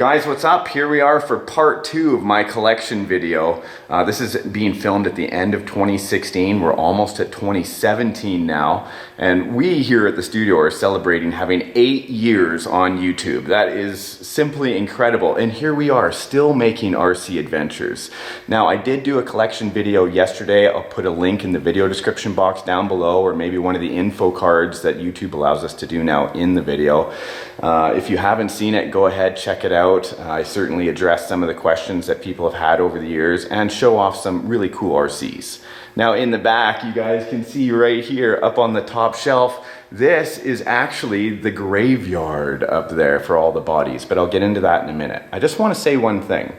Guys, what's up? Here we are for part 2 of my collection video. This is being filmed at the end of 2016. We're almost at 2017 now. And we here at the studio are celebrating having 8 years on YouTube. That is simply incredible. And here we are still making RC adventures. Now, I did do a collection video yesterday. I'll put a link in the video description box down below, or maybe one of the info cards that YouTube allows us to do now in the video. If you haven't seen it, go ahead, check it out. I certainly address some of the questions that people have had over the years and show off some really cool RCs. Now in the back, you guys can see right here up on the top shelf, this is actually the graveyard up there for all the bodies, but I'll get into that in a minute. I just want to say one thing.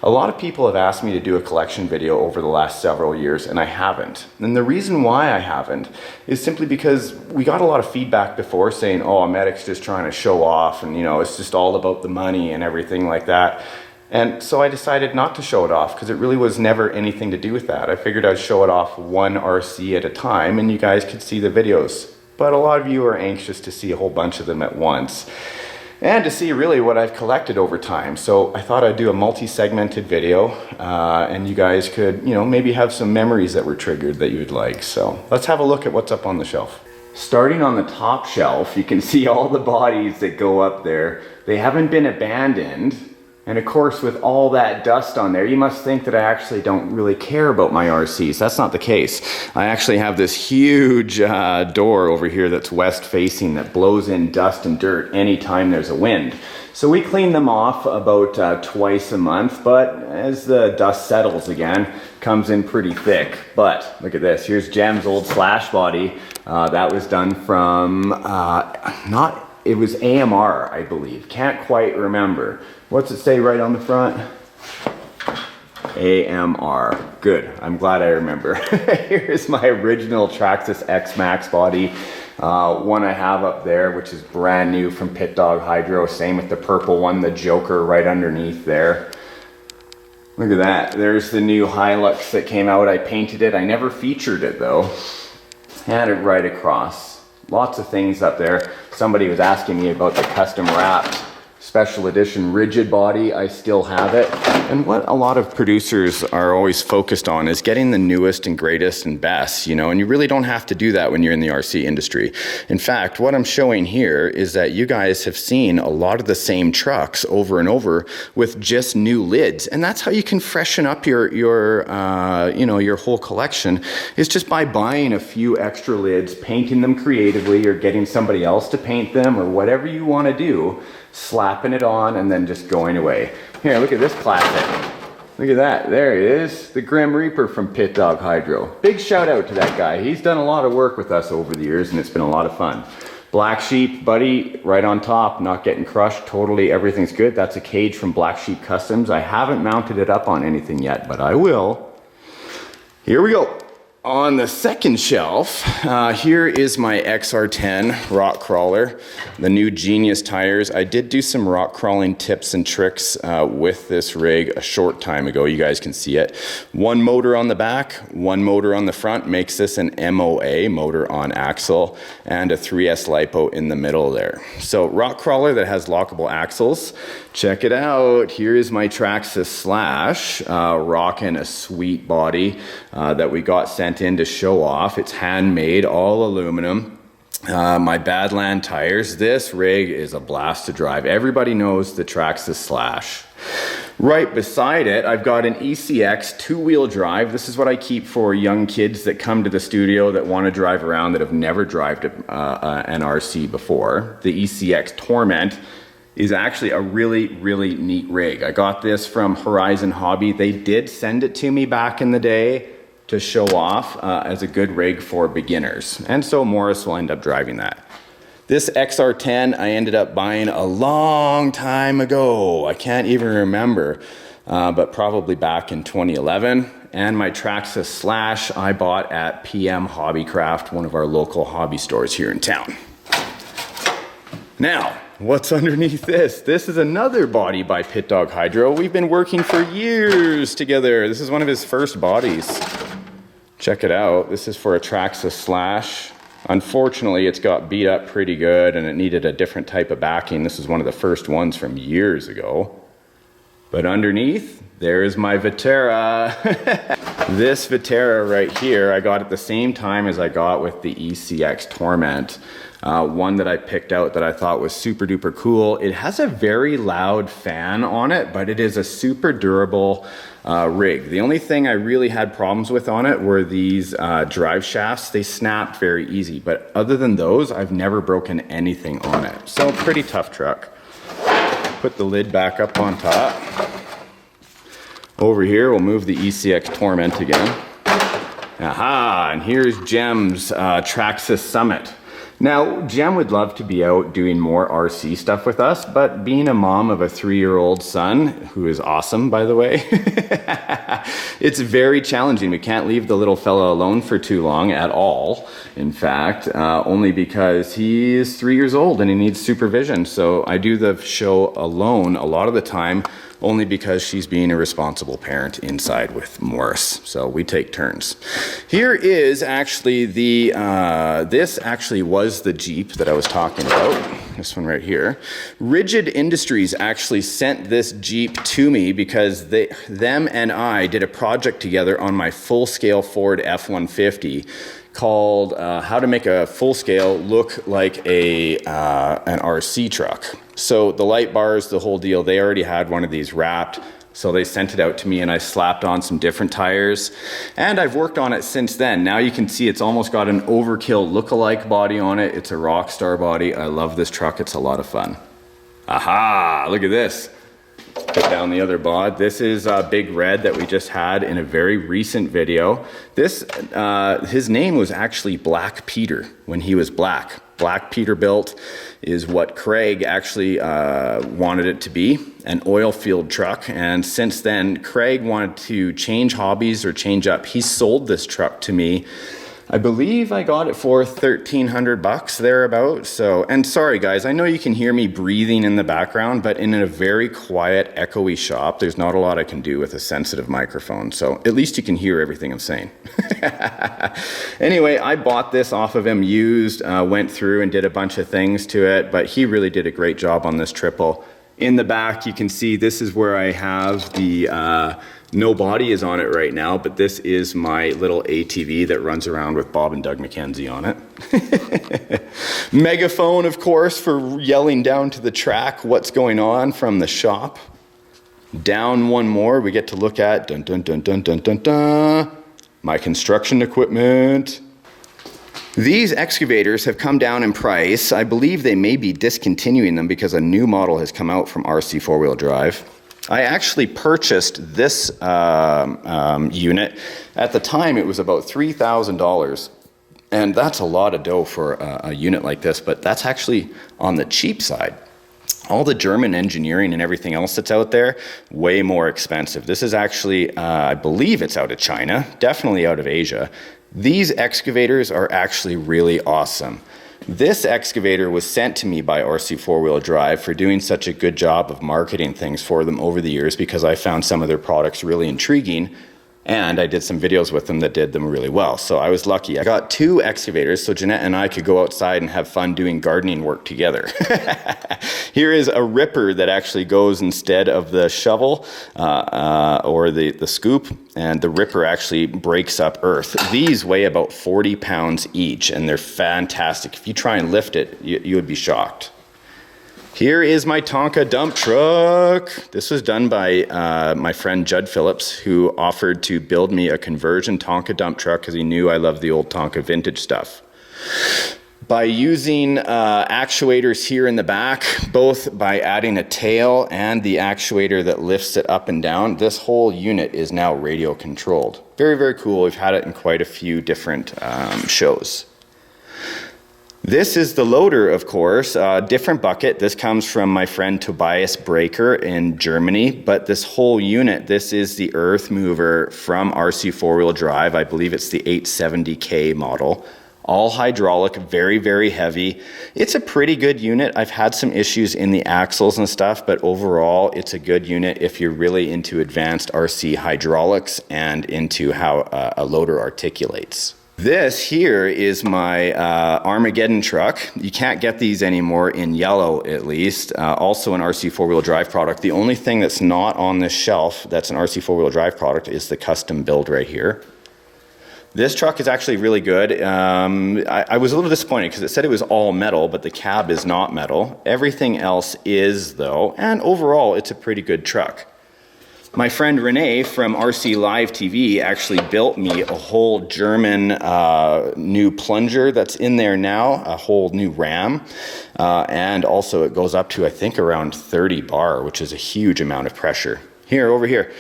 A lot of people have asked me to do a collection video over the last several years, and I haven't. And the reason why I haven't is simply because we got a lot of feedback before saying, oh, Medic's just trying to show off, and you know, it's just all about the money and everything like that. And so I decided not to show it off because it really was never anything to do with that. I figured I'd show it off one RC at a time and you guys could see the videos. But a lot of you are anxious to see a whole bunch of them at once and to see really what I've collected over time. So I thought I'd do a multi-segmented video and you guys could, you know, maybe have some memories that were triggered that you would like. So let's have a look at what's up on the shelf. Starting on the top shelf, you can see all the bodies that go up there. They haven't been abandoned. And of course, with all that dust on there, you must think that I actually don't really care about my RCs. That's not the case. I actually have this huge door over here that's west facing that blows in dust and dirt anytime there's a wind. So we clean them off about twice a month, but as the dust settles again, comes in pretty thick. But look at this, here's Jem's old slash body. That was done from, it was AMR, I believe. Can't quite remember. What's it say right on the front? AMR. Good. I'm glad I remember. Here's my original Traxxas X Max body. One I have up there, which is brand new from Pit Dog Hydro. Same with the purple one, the Joker right underneath there. Look at that. There's the new Hilux that came out. I painted it. I never featured it though. Had it right across. Lots of things up there. Somebody was asking me about the custom wrapped special edition rigid body. I still have it. And what a lot of producers are always focused on is getting the newest and greatest and best, you know, and you really don't have to do that when you're in the RC industry. In fact, what I'm showing here is that you guys have seen a lot of the same trucks over and over with just new lids. And that's how you can freshen up your whole collection, is just by buying a few extra lids, painting them creatively, or getting somebody else to paint them, or whatever you want to do, slapping it on and then just going away. Here, look at this classic. Look at that. There it is. The Grim Reaper from Pit Dog Hydro. Big shout out to that guy. He's done a lot of work with us over the years and it's been a lot of fun. Black Sheep, buddy, right on top, not getting crushed. Totally, everything's good. That's a cage from Black Sheep Customs. I haven't mounted it up on anything yet, but I will. Here we go. On the second shelf, here is my XR10 rock crawler, the new Genius tires. I did do some rock crawling tips and tricks with this rig a short time ago. You guys can see it. One motor on the back, one motor on the front makes this an MOA, motor on axle, and a 3S LiPo in the middle there. So rock crawler that has lockable axles. Check it out. Here is my Traxxas Slash, rocking a sweet body that we got sent in to show off. It's handmade, all aluminum. My Badland tires. This rig is a blast to drive. Everybody knows the Traxxas Slash. Right beside it, I've got an ECX two-wheel drive. This is what I keep for young kids that come to the studio that want to drive around, that have never driven an RC before. The ECX Torment is actually a really, really neat rig. I got this from Horizon Hobby. They did send it to me back in the day to show off as a good rig for beginners. And so Morris will end up driving that. This XR10 I ended up buying a long time ago. I can't even remember, but probably back in 2011. And my Traxxas Slash I bought at PM Hobbycraft, one of our local hobby stores here in town. Now, what's underneath this? This is another body by Pit Dog Hydro. We've been working for years together. This is one of his first bodies. Check it out. This is for a Traxxas Slash. Unfortunately, it's got beat up pretty good and it needed a different type of backing. This is one of the first ones from years ago. But underneath, there's my Vitera. This Vitera right here, I got at the same time as I got with the ECX Torment. One that I picked out that I thought was super duper cool. It has a very loud fan on it, but it is a super durable rig. The only thing I really had problems with on it were these drive shafts. They snapped very easy, but other than those, I've never broken anything on it. So pretty tough truck. Put the lid back up on top. Over here, we'll move the ECX Torment again. Aha, and here's Jem's Traxxas Summit. Now, Jem would love to be out doing more RC stuff with us, but being a mom of a 3-year-old son, who is awesome, by the way, it's very challenging. We can't leave the little fella alone for too long at all. In fact, only because he's 3 years old and he needs supervision. So I do the show alone a lot of the time, only because she's being a responsible parent inside with Morris. So we take turns. Here is actually the, this actually was the Jeep that I was talking about. This one right here. Rigid Industries actually sent this Jeep to me because them and I did a project together on my full-scale Ford F-150 called how to make a full scale look like an RC truck. So the light bars, the whole deal, they already had one of these wrapped. So they sent it out to me and I slapped on some different tires. And I've worked on it since then. Now you can see it's almost got an overkill look-alike body on it. It's a Rockstar body. I love this truck. It's a lot of fun. Aha, look at this. Put down the other bod. This is Big Red that we just had in a very recent video. This, his name was actually Black Peter when he was black. Black Peterbilt is what Craig actually wanted it to be, an oil field truck. And since then, Craig wanted to change hobbies or change up. He sold this truck to me. I believe I got it for $1,300 thereabout. So, and sorry guys, I know you can hear me breathing in the background, but in a very quiet, echoey shop, there's not a lot I can do with a sensitive microphone. So at least you can hear everything I'm saying. Anyway, I bought this off of him used, went through and did a bunch of things to it, but he really did a great job on this triple. In the back, you can see this is where I have the, no body is on it right now, but this is my little ATV that runs around with Bob and Doug McKenzie on it. Megaphone, of course, for yelling down to the track what's going on from the shop. Down one more, we get to look at dun dun dun dun dun dun dun, my construction equipment. These excavators have come down in price. I believe they may be discontinuing them because a new model has come out from RC four-wheel drive. I actually purchased this unit. At the time, it was about $3,000. And that's a lot of dough for a unit like this, but that's actually on the cheap side. All the German engineering and everything else that's out there, way more expensive. This is actually, I believe it's out of China, definitely out of Asia. These excavators are actually really awesome. This excavator was sent to me by RC Four-Wheel Drive for doing such a good job of marketing things for them over the years because I found some of their products really intriguing and I did some videos with them that did them really well. So I was lucky. I got 2 excavators so Jeanette and I could go outside and have fun doing gardening work together. Here is a ripper that actually goes instead of the shovel or the scoop, and the ripper actually breaks up earth. These weigh about 40 pounds each and they're fantastic. If you try and lift it, you would be shocked. Here is my Tonka dump truck. This was done by my friend Judd Phillips, who offered to build me a conversion Tonka dump truck because he knew I love the old Tonka vintage stuff. By using actuators here in the back, both by adding a tail and the actuator that lifts it up and down, this whole unit is now radio controlled. Very, very cool. We've had it in quite a few different shows. This is the loader, of course, different bucket. This comes from my friend Tobias Breaker in Germany, but this whole unit, this is the earth mover from RC four-wheel drive. I believe it's the 870K model. All hydraulic, very, very heavy. It's a pretty good unit. I've had some issues in the axles and stuff, but overall, it's a good unit if you're really into advanced RC hydraulics and into how a loader articulates. This here is my Armageddon truck. You can't get these anymore in yellow, at least. Also an RC four-wheel drive product. The only thing that's not on this shelf that's an RC four-wheel drive product is the custom build right here. This truck is actually really good. I was a little disappointed because it said it was all metal, but the cab is not metal. Everything else is, though, and overall it's a pretty good truck. My friend Renee from RC Live TV actually built me a whole German new plunger that's in there now, a whole new ram, and also it goes up to, I think, around 30 bar, which is a huge amount of pressure. Here, over here.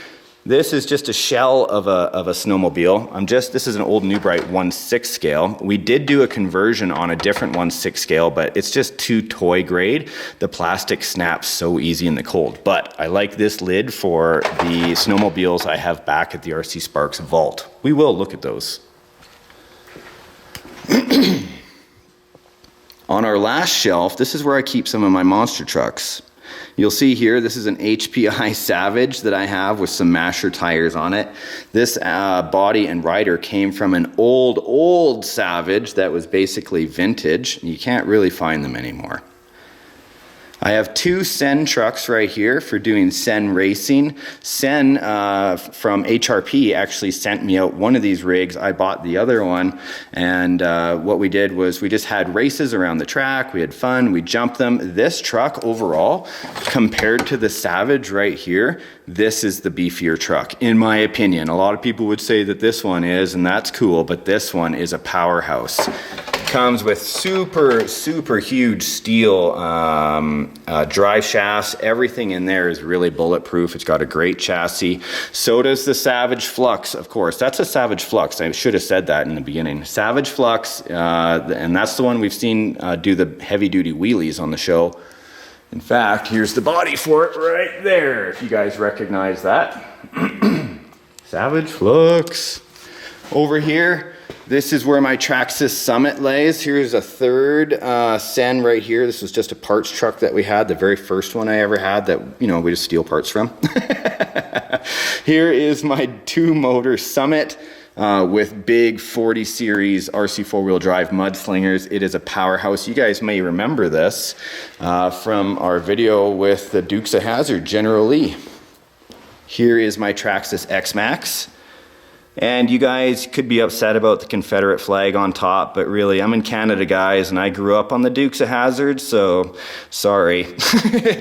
This is just a shell of a snowmobile. This is an old New Bright 1/6 scale. We did do a conversion on a different 1/6 scale, but it's just too toy grade. The plastic snaps so easy in the cold. But I like this lid for the snowmobiles I have back at the RCSparks vault. We will look at those. On our last shelf, this is where I keep some of my monster trucks. You'll see here, this is an HPI Savage that I have with some masher tires on it. This body and rider came from an old Savage that was basically vintage. You can't really find them anymore. I have two Sen trucks right here for doing Sen racing. Sen from HRP actually sent me out one of these rigs. I bought the other one, and what we did was we just had races around the track. We had fun, we jumped them. This truck overall, compared to the Savage right here, this is the beefier truck, in my opinion. A lot of people would say that this one is, and that's cool, but this one is a powerhouse. Comes with super huge steel drive shafts. Everything in there is really bulletproof. It's got a great chassis. So does the Savage Flux, of course. That's a Savage Flux. I should have said that in the beginning. Savage Flux, and that's the one we've seen do the heavy duty wheelies on the show. In fact, here's the body for it right there, if you guys recognize that. Savage Flux. Over here, this is where my Traxxas Summit lays. Here's a third Sen right here. This was just a parts truck that we had, the very first one I ever had that, you know, we just steal parts from. Here is my two motor Summit with big 40 series RC four-wheel drive mudslingers. It is a powerhouse. You guys may remember this from our video with the Dukes of Hazzard, General Lee. Here is my Traxxas X-Max. And you guys could be upset about the Confederate flag on top, but really, I'm in Canada, guys, and I grew up on the Dukes of Hazzard, so sorry.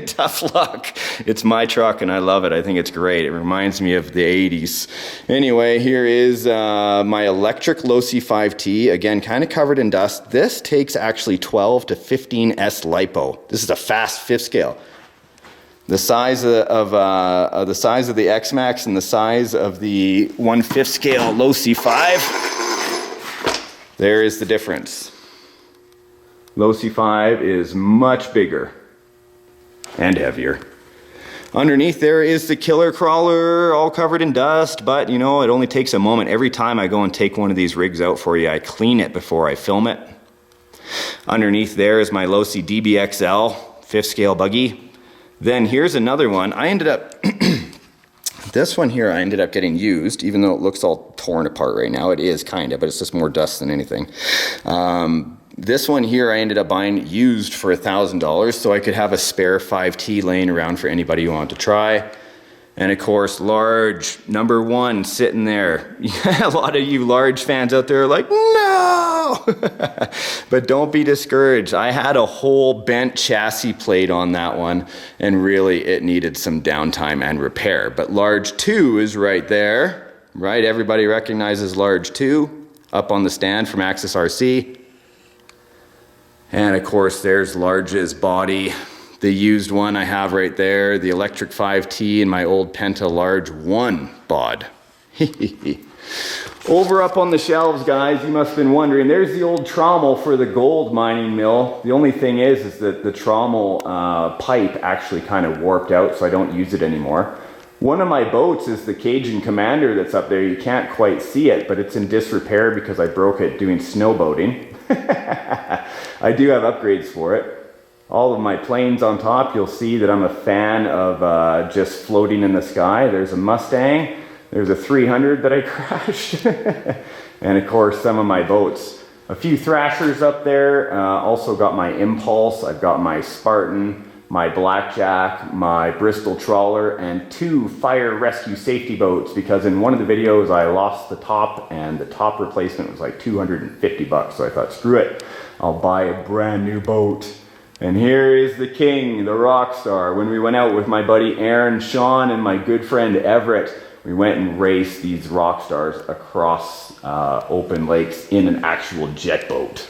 Tough luck. It's my truck, and I love it. I think it's great. It reminds me of the 80s. Anyway, here is my electric Losi 5T, again, kind of covered in dust. This takes actually 12 to 15 S LiPo. This is a fast fifth scale. The size of the X-Max and the size of the 1/5 scale Losi 5, there is the difference. Losi 5 is much bigger and heavier. Underneath there is the Killer Crawler, all covered in dust, but you know, it only takes a moment. Every time I go and take one of these rigs out for you, I clean it before I film it. Underneath there is my Losi DBXL 5th scale buggy. Then here's another one. I ended up, this one here I ended up getting used, even though it looks all torn apart right now. It is kind of, but it's just more dust than anything. This one here I ended up buying used for $1,000 so I could have a spare 5T laying around for anybody who wanted to try. And of course, large, number one, sitting there. A lot of you large fans out there are like, no! But don't be discouraged. I had a whole bent chassis plate on that one, and really it needed some downtime and repair. But large 2 is right there, right? Everybody recognizes large 2 up on the stand from Access RC. And of course, there's large's body. The used one I have right there, the electric 5T and my old Penta large 1 bod. Over up on the shelves, guys, you must have been wondering, there's the old trommel for the gold mining mill. The only thing is that the trommel pipe actually kind of warped out, so I don't use it anymore. One of my boats is the Cajun Commander that's up there. You can't quite see it, but it's in disrepair because I broke it doing snowboating. I do have upgrades for it. All of my planes on top, you'll see that I'm a fan of just floating in the sky. There's a Mustang, there's a 300 that I crashed. And of course, some of my boats. A few Thrashers up there. Also got my Impulse. I've got my Spartan, my Blackjack, my Bristol Trawler, and 2 fire rescue safety boats, because in one of the videos I lost the top and the top replacement was like 250 bucks. So I thought, screw it, I'll buy a brand new boat. And here is the king, the rock star. When we went out with my buddy Aaron, Sean, and my good friend Everett, we went and raced these rock stars across open lakes in an actual jet boat.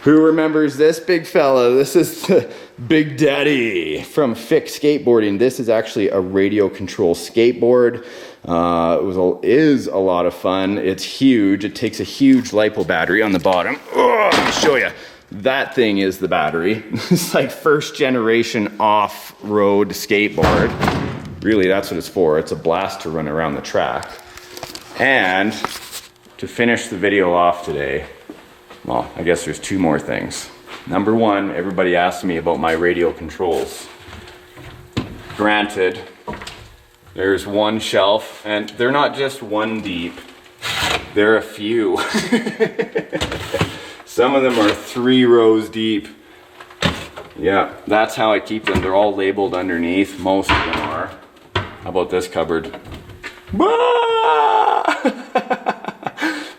Who remembers this big fella? This is the Big Daddy from Fix Skateboarding. This is actually a radio control skateboard. Is a lot of fun. It's huge. It takes a huge LiPo battery on the bottom. Oh, let me show you. That thing is the battery. It's like first generation off-road skateboard. Really, that's what it's for. It's a blast to run around the track. And to finish the video off today, well, I guess there's 2 more things. Number 1, everybody asked me about my radial controls. Granted, there's 1 shelf, and they're not just 1 deep, they're a few. Some of them are 3 rows deep. Yeah, that's how I keep them. They're all labeled underneath. Most of them are. How about this cupboard?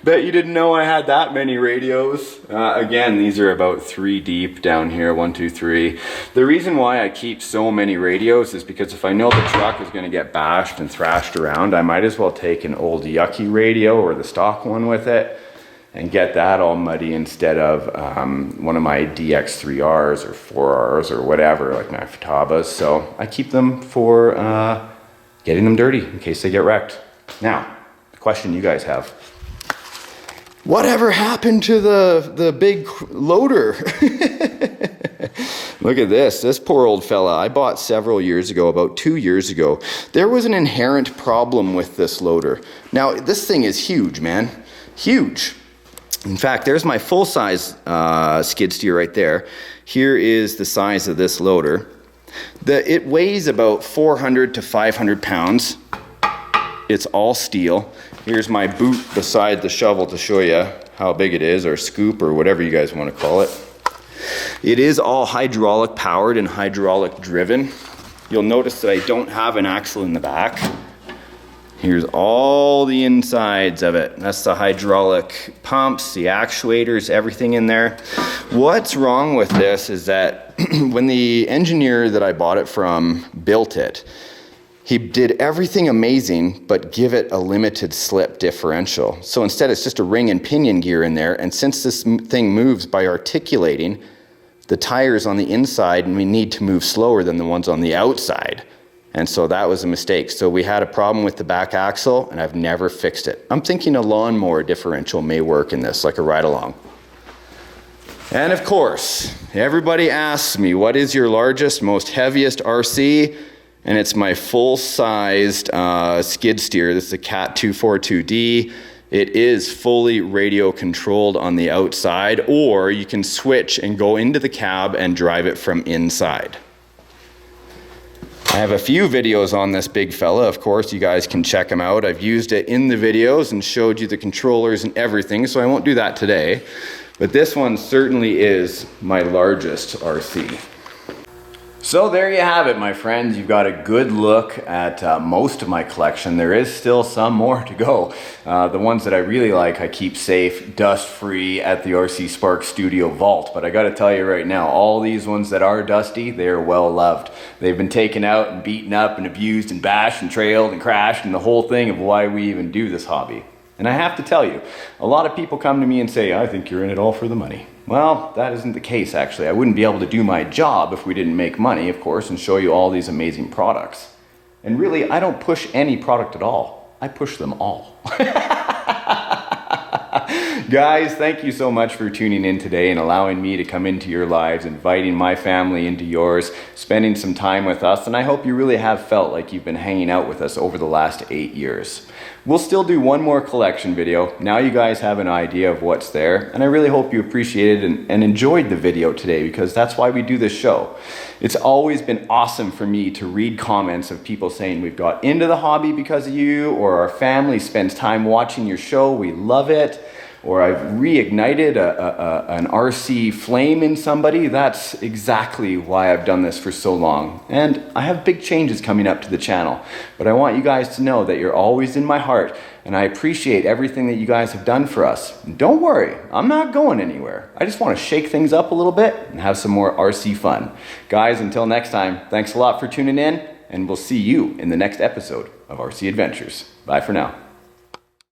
Bet you didn't know I had that many radios. Again, these are about 3 deep down here, 1, 2, 3. The reason why I keep so many radios is because if I know the truck is gonna get bashed and thrashed around, I might as well take an old yucky radio or the stock one with it and get that all muddy instead of one of my DX3Rs or 4Rs or whatever, like my Futabas. So I keep them for getting them dirty in case they get wrecked. Now, the question you guys have. Whatever happened to the big loader? Look at this poor old fella. I bought several years ago, about 2 years ago. There was an inherent problem with this loader. Now, this thing is huge, man, huge. In fact, there's my full-size skid steer right there. Here is the size of this loader. It weighs about 400 to 500 pounds. It's all steel. Here's my boot beside the shovel to show you how big it is, or scoop, or whatever you guys want to call it. It is all hydraulic powered and hydraulic driven. You'll notice that I don't have an axle in the back. Here's all the insides of it. That's the hydraulic pumps, the actuators, everything in there. What's wrong with this is that when the engineer that I bought it from built it, he did everything amazing, but give it a limited slip differential. So instead it's just a ring and pinion gear in there, and since this thing moves by articulating, the tires on the inside and we need to move slower than the ones on the outside. And so that was a mistake. So we had a problem with the back axle, and I've never fixed it. I'm thinking a lawnmower differential may work in this, like a ride-along. And of course, everybody asks me, what is your largest, most heaviest RC? And it's my full-sized skid steer. This is a Cat 242D. It is fully radio controlled on the outside, or you can switch and go into the cab and drive it from inside. I have a few videos on this big fella. Of course, you guys can check them out. I've used it in the videos and showed you the controllers and everything, so I won't do that today. But this one certainly is my largest RC. So there you have it, my friends. You've got a good look at most of my collection. There is still some more to go. The ones that I really like, I keep safe, dust-free at the RCSparks Studio Vault. But I gotta tell you right now, all these ones that are dusty, they are well loved. They've been taken out and beaten up and abused and bashed and trailed and crashed, and the whole thing of why we even do this hobby. And I have to tell you, a lot of people come to me and say, I think you're in it all for the money. Well, that isn't the case, actually. I wouldn't be able to do my job if we didn't make money, of course, and show you all these amazing products. And really, I don't push any product at all. I push them all. Guys, thank you so much for tuning in today and allowing me to come into your lives, inviting my family into yours, spending some time with us, and I hope you really have felt like you've been hanging out with us over the last 8 years. We'll still do one more collection video. Now you guys have an idea of what's there, and I really hope you appreciated and enjoyed the video today, because that's why we do this show. It's always been awesome for me to read comments of people saying we've got into the hobby because of you, or our family spends time watching your show, we love it. or I've reignited an RC flame in somebody, that's exactly why I've done this for so long. And I have big changes coming up to the channel, but I want you guys to know that you're always in my heart, and I appreciate everything that you guys have done for us. And don't worry, I'm not going anywhere. I just want to shake things up a little bit and have some more RC fun. Guys, until next time, thanks a lot for tuning in, and we'll see you in the next episode of RC Adventures. Bye for now.